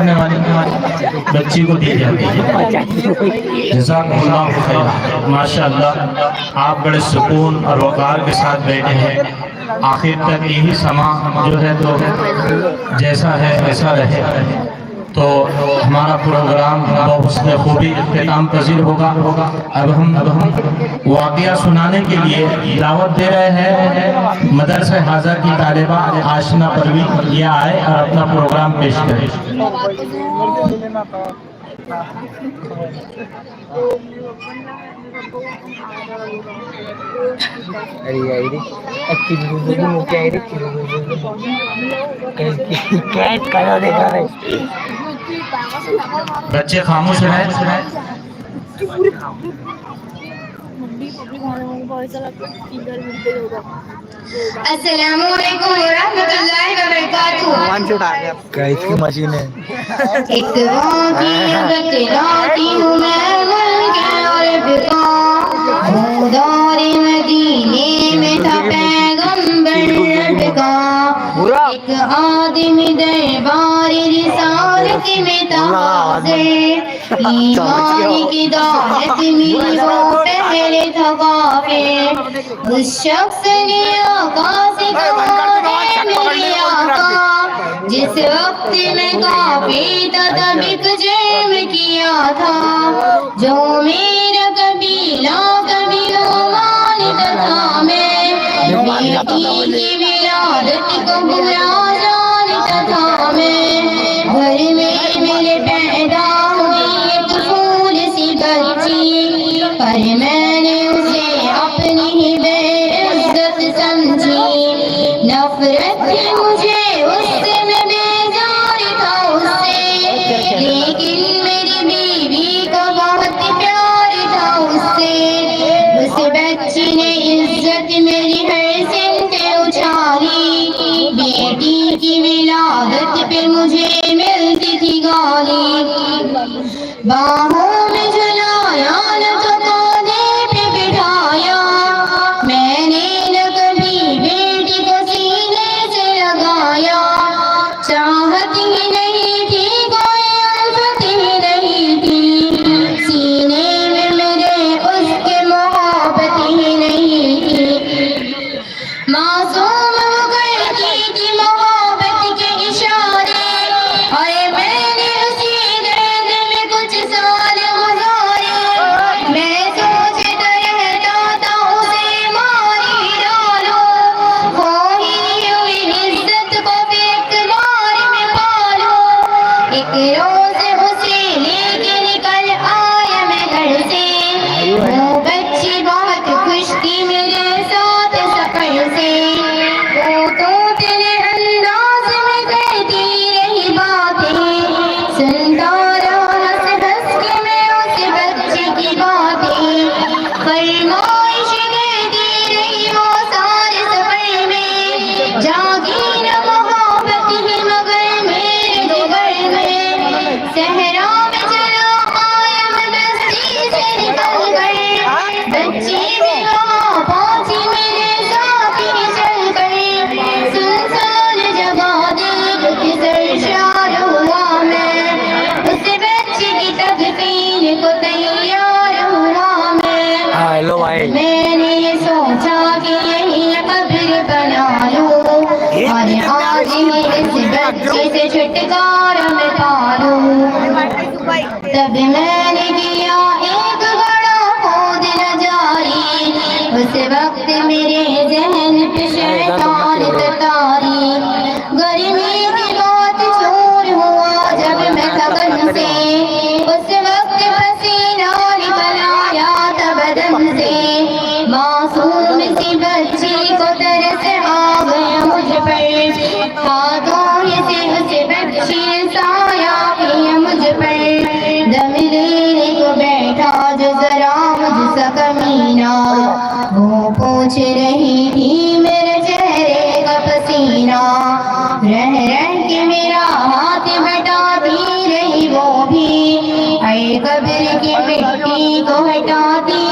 करने वाली बच्ची को दी जाती है। जज़ाकुमुल्लाह खैर। माशाअल्लाह आप बड़े सुकून और वक़ार के साथ बैठे हैं। आखिर तक यही समा जो है तो जैसा है वैसा रहे तो हमारा प्रोग्राम बहुत खूबी इख्तिताम पजीर होगा। अब हम वाक़या सुनाने के लिए दावत दे रहे हैं मदरसा हाजा की तालिबा आशना परवीन, ये आए और अपना प्रोग्राम पेश करें। बच्चे खामोश रहे। अस्सलामुअलैकुम वरहमतुल्लाहि वबरकातुहू। गाइस की मशीन है। एक वाक़िया बतलाती हूँ मैं मुल्क अरब का। दौरे मदीने में था पैगंबर रब का। एक आदमी दरबार रिसालत में था हाज़िर। ईमान की दौलत में वो पहले था काफिर। उस शख्स ने आका से कहा मेरे आका, जिस वक्त में काफी था तब एक जुर्म किया था। जो मेरा कबीला मानता था मैं, बेटी की विलादत को बुरा जानता था मैं। घर में मेरे पैदा हुई एक फूल सी बच्ची, पर मैंने उसे अपनी ही बेइज्जत समझी। नफरत थी मुझे उससे, मैं बेजार था उससे, लेकिन मेरी बीवी का बहुत प्यार था उससे। उस बच्ची ने इज्जत मेरी हर सिमटे उछाली। बेटी की विलादत पे मुझे मिलती थी गाली। बाहों में झुलाया न तो कांधे पे बिठाया, मैंने न कभी बेटी को सीने से लगाया। चाहत ही नहीं थी, कोई उल्फत ही नहीं थी, सीने में मेरे उसके मोहब्बत ही नहीं थी। मासूम वो करती थी मोहब्बत के इशारे, और मैंने उसी दर्द में कुछ साल गुजारे। मैं सोचता रहता था उसे मार ही डालो, खोई हुई इज्जत को एक बार में पालो। एक रोज उसे लेके निकल आया मैं घर से। वो बच्ची बहुत खुश थी मेरे साथ सफर से। वो तोतले अंदाज में कहती रही बातें, सुनता रहा हंस हंस के मैं उस बच्चे की बातें। फरमाइश करती रही वो सारे सफर में, जागी न मोहब्बत ही मगर मेरे जिगर में। सहरा में चला आया मैं बस्ती से निकल कर, बच्ची भी वहाँ पहुंची मेरे साथ ही चल कर। सुनसान जगह देख के सरशार हुआ मैं, उस बच्ची की तकफीर को तैयार हुआ मैं। हेलो भाई। मैंने ये सोचा कि यही कब्र बना लूं, और आज ही इस बच्चे से छुटकारा मैं पा लूं। तब मैंने किया एक बड़ा खोद नजारी, उस वक्त मेरे जहन पे शैतान ततारी। गर्मी की बहुत जोर हुआ जब मैं थकन से, उस वक्त पसीना निकल आया था बदन से। मासूम सी बच्ची को तरस आ गया मुझ पर, हाथों से उस बच्ची ने साया किया मुझ पर। दम लेने को बैठा जो जरा मुझसे कमीना, वो पूछ रही थी मेरे चेहरे का पसीना। रह रह के मेरा हाथ बटाती रही वो भी, ऐ कब्र की मिट्टी को हटाती